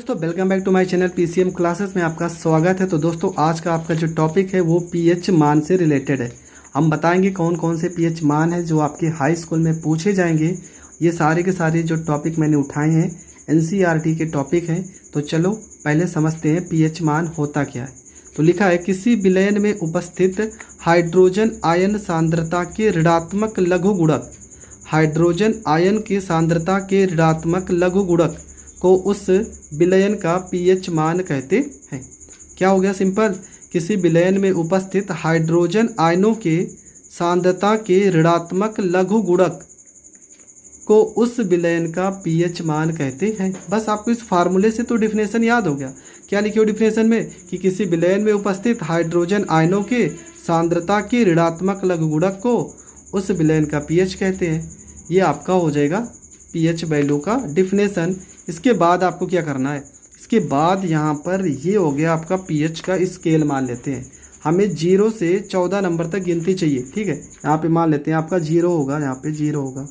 दोस्तों, welcome back to my channel PCM classes में आपका स्वागत है। तो दोस्तों, आज का आपका जो टॉपिक है वो पीएच मान से रिलेटेड है। हम बताएंगे कौन कौन से पीएच मान है जो आपके हाई स्कूल में पूछे जाएंगे। ये सारे के सारे जो टॉपिक मैंने उठाए हैं एनसीईआरटी के टॉपिक हैं। तो चलो पहले समझते हैं पीएच मान होता क्या है। तो लिखा है किसी विलयन में उपस्थित हाइड्रोजन आयन सांद्रता के ऋणात्मक लघु गुणक, हाइड्रोजन आयन की सांद्रता के ऋणात्मक लघु गुणक को उस विलयन का पीएच मान कहते हैं। क्या हो गया? सिंपल। किसी विलयन में उपस्थित हाइड्रोजन आयनों के सांद्रता के ऋणात्मक लघु गुणक को उस विलयन का पीएच मान कहते हैं। बस आपको इस फार्मूले से तो डिफिनेशन याद हो गया। क्या लिखे हो डिफिनेशन में कि किसी विलयन में उपस्थित हाइड्रोजन आयनों के सांद्रता के ऋणात्मक लघु गुणक को उस विलयन का पीएच कहते हैं। ये आपका हो जाएगा पीएच वैल्यू का डिफिनेशन। इसके बाद आपको क्या करना है, इसके बाद यहाँ पर ये हो गया आपका पीएच का स्केल मान लेते हैं। हमें 0 से 14 नंबर तक गिनती चाहिए। ठीक है, यहाँ पे मान लेते हैं आपका 0 होगा, यहाँ पे 0 होगा।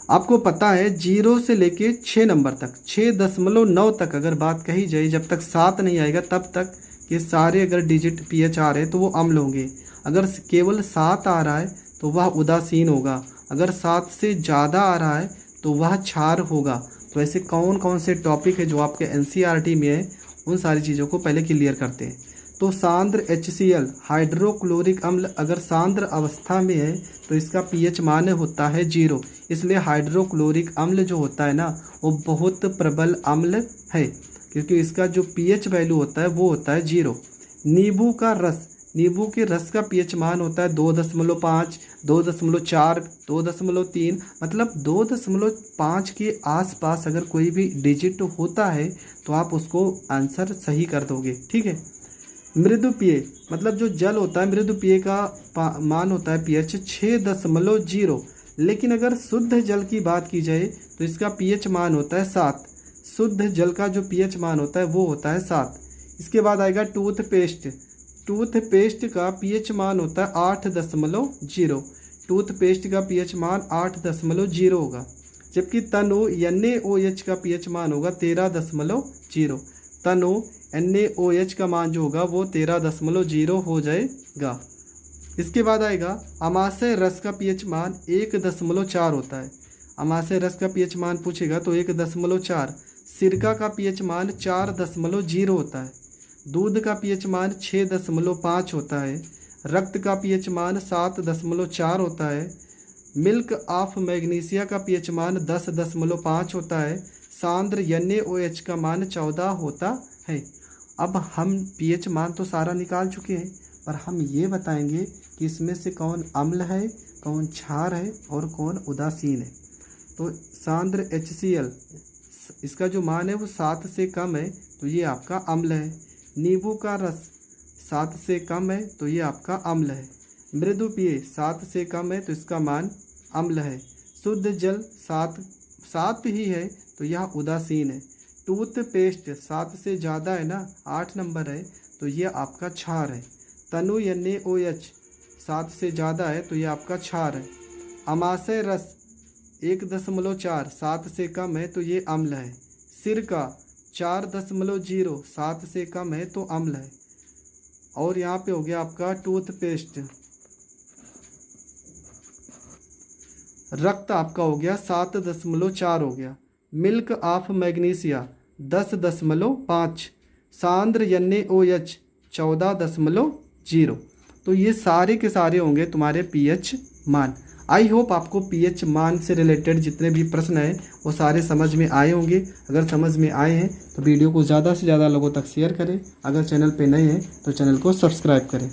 आपको पता है 0 से लेके 6 नंबर तक, 6.9 तक अगर बात कही जाए, जब तक 7 नहीं आएगा तब तक ये सारे अगर डिजिट पीएच आ रहे हैं तो वो अम्ल होंगे। अगर केवल 7 आ रहा है तो वह उदासीन होगा। अगर 7 से ज़्यादा आ रहा है तो वह क्षार होगा। तो ऐसे कौन कौन से टॉपिक है जो आपके एनसीईआरटी में है, उन सारी चीज़ों को पहले क्लियर करते हैं। तो सांद्र HCl हाइड्रोक्लोरिक अम्ल अगर सांद्र अवस्था में है तो इसका पीएच मान होता है 0। इसलिए हाइड्रोक्लोरिक अम्ल जो होता है ना वो बहुत प्रबल अम्ल है, क्योंकि इसका जो पीएच वैल्यू होता है वो होता है 0। नींबू का रस, नींबू के रस का पीएच मान होता है 2.5, 2.4, 2.3, मतलब 2.5 के आसपास अगर कोई भी डिजिट होता है तो आप उसको आंसर सही कर दोगे। ठीक है। मृदु पेय मतलब जो जल होता है, मृदु पेय का मान होता है पीएच 6.0। लेकिन अगर शुद्ध जल की बात की जाए तो इसका पीएच मान होता है 7। शुद्ध जल का जो पीएच मान होता है वो होता है 7। इसके बाद आएगा टूथपेस्ट। टूथपेस्ट का पीएच मान होता है 8.0। टूथपेस्ट का पीएच मान 8.0 होगा। जबकि तनु NaOH का पीएच मान होगा 13.0। तनु NaOH का मान जो होगा वो 13.0 हो जाएगा। इसके बाद आएगा अमाशय रस का पीएच मान 1.4 होता है। अमाशय रस का पीएच मान पूछेगा तो 1.4। सिरका का पीएच मान 4.0 होता है। दूध का पीएच मान 6.5 होता है। रक्त का पीएच मान 7.4 होता है। मिल्क ऑफ मैग्नीशिया का पीएच मान 10.5 होता है। सांद्र NaOH का मान 14 होता है। अब हम पीएच मान तो सारा निकाल चुके हैं, पर हम ये बताएंगे कि इसमें से कौन अम्ल है, कौन क्षार है और कौन उदासीन है। तो सांद्र HCl इसका जो मान है वो 7 से कम है तो ये आपका अम्ल है। नींबू का रस 7 से कम है तो ये आपका अम्ल है। मृदु पेय 7 से कम है तो इसका मान अम्ल है। शुद्ध जल 7 ही है तो यह उदासीन है। टूथपेस्ट 7 से ज़्यादा है ना, 8 नंबर है तो ये आपका क्षार है। तनु NaOH 7 से ज़्यादा है तो ये आपका क्षार है। अमाशय रस 1.4 7 से कम है तो ये अम्ल है। सिरका 4.0 7 से कम है तो अम्ल है। और यहाँ पे हो गया आपका टूथपेस्ट। रक्त आपका हो गया 7.4 हो गया। Milk of magnesia 10.5। सांद्र NaOH 14.0। तो ये सारे के सारे होंगे तुम्हारे पीएच मान। आई होप आपको पीएच मान से रिलेटेड जितने भी प्रश्न हैं वो सारे समझ में आए होंगे। अगर समझ में आए हैं तो वीडियो को ज़्यादा से ज़्यादा लोगों तक शेयर करें। अगर चैनल पे नए हैं तो चैनल को सब्सक्राइब करें।